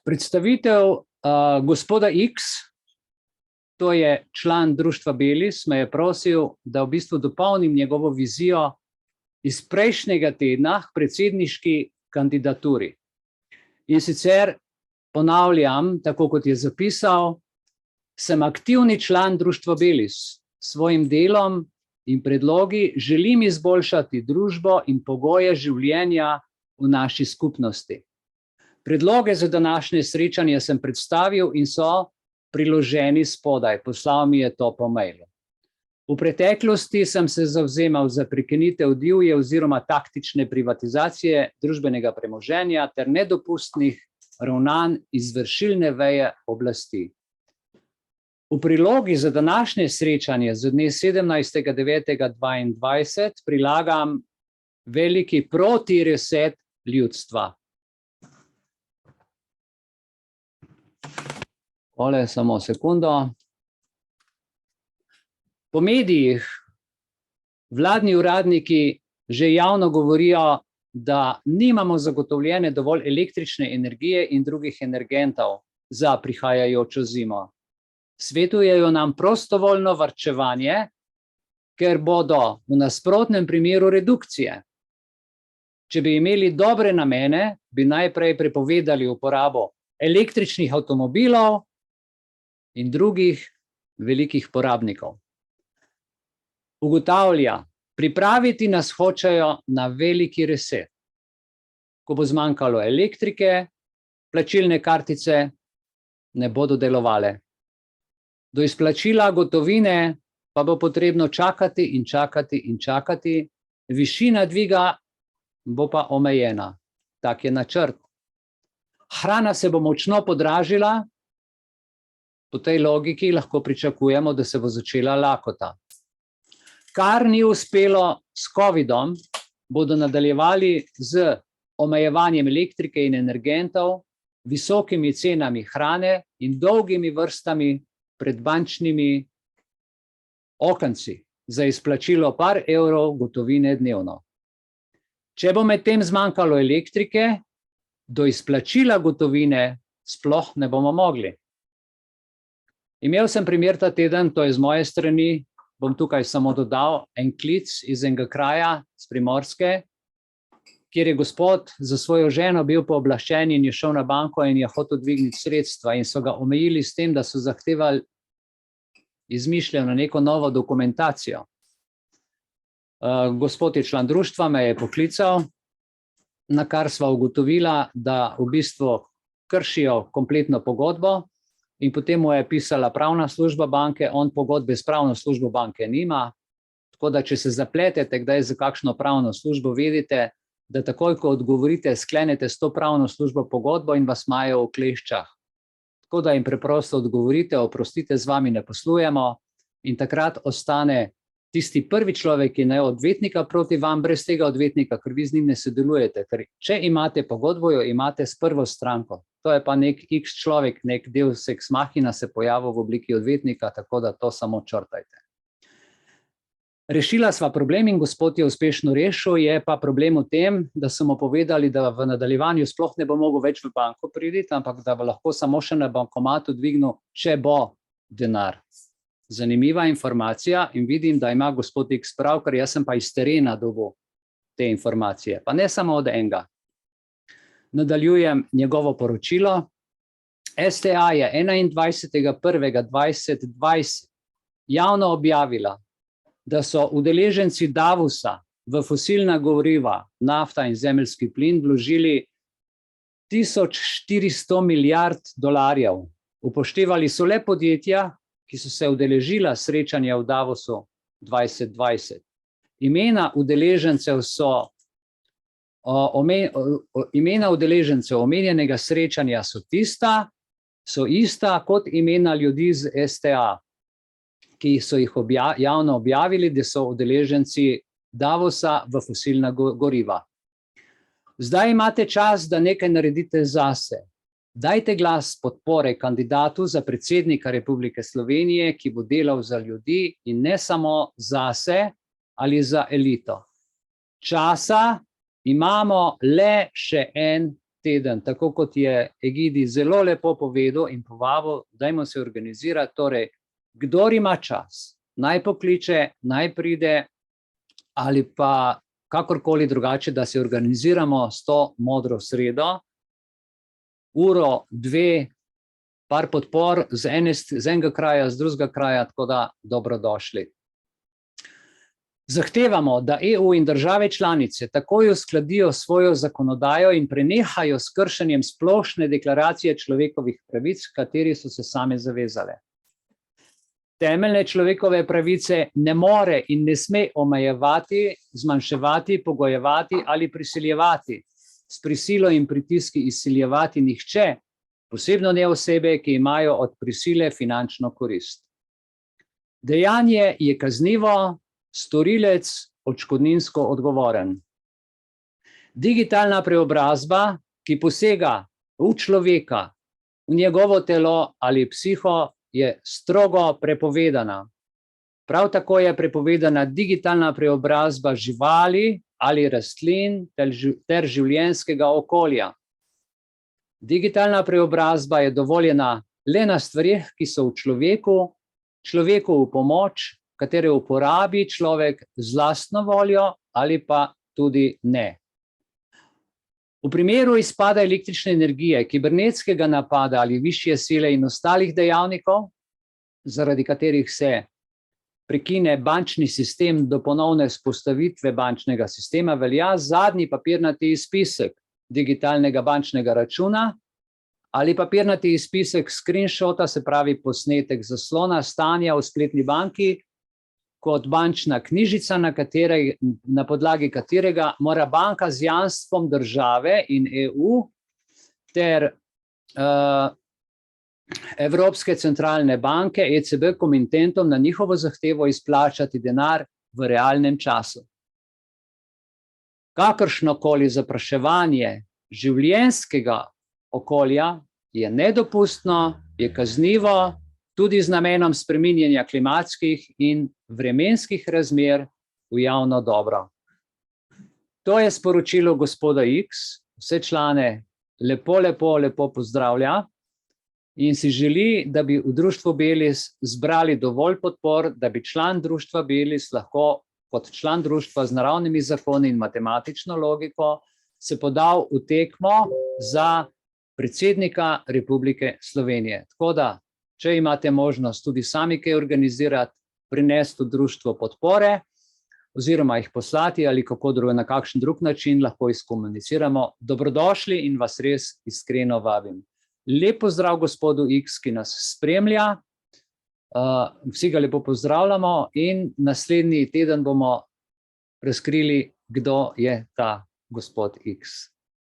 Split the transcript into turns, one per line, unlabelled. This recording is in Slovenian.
Predstavitev gospoda X, to je član društva Belis, me je prosil, da v bistvu dopolnim njegovo vizijo iz prejšnjega tedna k predsedniški kandidaturi. In sicer ponavljam, tako kot je zapisal, sem aktivni član društva Belis. S svojim delom in predlogi želim izboljšati družbo in pogoje življenja v naši skupnosti. Predloge za današnje srečanje sem predstavil in so priloženi spodaj. Poslal mi je to po mailu. V preteklosti sem se zavzemal za prekinitev divje oziroma taktične privatizacije družbenega premoženja ter nedopustnih ravnanj izvršilne veje oblasti. V prilogi za današnje srečanje z dne 17.9.2022 prilagam veliki protireset ljudstva. Samo sekundo. Po medijih vladni uradniki že javno govorijo, da nimamo zagotovljene dovolj električne energije in drugih energentov za prihajajočo zimo. Svetujejo nam prostovoljno varčevanje, ker bodo v nasprotnem primeru redukcije. Če bi imeli dobre namene, bi najprej prepovedali uporabo električnih avtomobilov in drugih velikih porabnikov. Ugotavlja, pripraviti nas hočejo na veliki reset. Ko bo zmanjkalo elektrike, plačilne kartice ne bodo delovale. Do izplačila gotovine pa bo potrebno čakati in čakati in čakati, višina dviga bo pa omejena. Tak je načrt. Hrana se bo močno podražila, po tej logiki lahko pričakujemo, da se bo začela lakota. Kar ni uspelo s covidom, bodo nadaljevali z omejevanjem elektrike in energentov, visokimi cenami hrane in dolgimi vrstami pred bančnimi okenci za izplačilo par evrov gotovine dnevno. Če bo medtem zmanjkalo elektrike, do izplačila gotovine sploh ne bomo mogli. Imel sem primer ta teden, to je z moje strani, bom tukaj samo dodal en klic iz enega kraja, z Primorske, kjer je gospod za svojo ženo bil pooblaščen in je šel na banko in je hotel dvigniti sredstva in so ga omejili s tem, da so zahtevali izmišljeno neko novo dokumentacijo. Gospod je član društva, me je poklical, na kar sva ugotovila, da v bistvu kršijo kompletno pogodbo in potem mu je pisala pravna služba banke, on pogodbe s pravno službo banke nima, tako da če se zapletete kdaj za kakšno pravno službo, vedite, da takoj, ko odgovorite, sklenete s to pravno službo pogodbo in vas imajo v kleščah. Tako da jim preprosto odgovorite, oprostite, z vami ne poslujemo in takrat ostane tisti prvi človek, ki je odvetnika proti vam, brez tega odvetnika, ker vi z njim ne sodelujete. Ker če imate pogodbo, jo imate s prvo stranko. To je pa nek X človek, nek deus ex machina se pojavil v obliki odvetnika, tako da to samo črtajte. Rešila sva problem in gospod je uspešno rešil, je pa problem v tem, da so mu povedali, da v nadaljevanju sploh ne bo mogel več v banko priti, ampak da bo lahko samo še na bankomatu dvignil, če bo denar. Zanimiva informacija in vidim, da ima gospod X prav, ker jaz sem pa iz terena dobil te informacije, pa ne samo od enega. Nadaljujem njegovo poročilo. STA je 21.1.2020 javno objavila, da so udeleženci Davosa v fosilna goriva, nafta in zemeljski plin vložili 1400 milijard dolarjev. Upoštevali so le podjetja, ki so se udeležila srečanja v Davosu 2020. Imena udeležencev omenjenega srečanja so ista kot imena ljudi z STA, ki so jih javno objavili, da so udeleženci Davosa v fosilna goriva. Zdaj imate čas, da nekaj naredite zase. Dajte glas podpore kandidatu za predsednika Republike Slovenije, ki bo delal za ljudi in ne samo zase ali za elito. Časa imamo le še en teden, tako kot je Egidi zelo lepo povedal in povabil, dajmo se organizirati, torej, kdor ima čas, naj pokliče, naj pride, ali pa kakorkoli drugače, da se organiziramo s to modro sredo, uro, dve, par podpor z enega kraja, z drugega kraja, tako da dobrodošli. Zahtevamo, da EU in države članice takoj uskladijo svojo zakonodajo in prenehajo s kršenjem splošne deklaracije človekovih pravic, kateri so se same zavezale. Temeljne človekove pravice ne more in ne sme omejevati, zmanjševati, pogojevati ali prisiljevati, s prisilo in pritiski izsiljevati nihče, posebno ne osebe, ki imajo od prisile finančno korist. Dejanje je kaznivo, storilec odškodninsko odgovoren. Digitalna preobrazba, ki posega v človeka, v njegovo telo ali psiho, je strogo prepovedana. Prav tako je prepovedana digitalna preobrazba živali ali rastlin ter življenjskega okolja. Digitalna preobrazba je dovoljena le na stvareh, ki so v človeku v pomoč, katere uporabi človek z lastno voljo ali pa tudi ne. V primeru izpada električne energije, kibernetskega napada ali višje sile in ostalih dejavnikov, zaradi katerih se prekine bančni sistem do ponovne vzpostavitve bančnega sistema, velja zadnji papirnati izpisek digitalnega bančnega računa ali papirnati izpisek screenshota, se pravi posnetek zaslona stanja v spletni banki, kot bančna knjižica, na podlagi katerega mora banka z jamstvom države in EU ter Evropske centralne banke, ECB komitentom na njihovo zahtevo izplačati denar v realnem času. Kakršnokoli zapraševanje življenjskega okolja je nedopustno, je kaznivo, tudi z namenom spreminjanja klimatskih in vremenskih razmer v javno dobro. To je sporočilo gospoda X, vse člane lepo pozdravlja in si želi, da bi v društvu Belis zbrali dovolj podpor, da bi član društva Belis lahko kot član društva z naravnimi zakoni in matematično logiko se podal v tekmo za predsednika Republike Slovenije. Tako da, če imate možnost tudi sami kaj organizirati, prinesti v društvo podpore oziroma jih poslati ali na kakšen drug način lahko izkomuniciramo, dobrodošli in vas res iskreno vabim. Lep pozdrav gospodu X, ki nas spremlja, vsi ga lepo pozdravljamo in naslednji teden bomo razkrili, kdo je ta gospod X.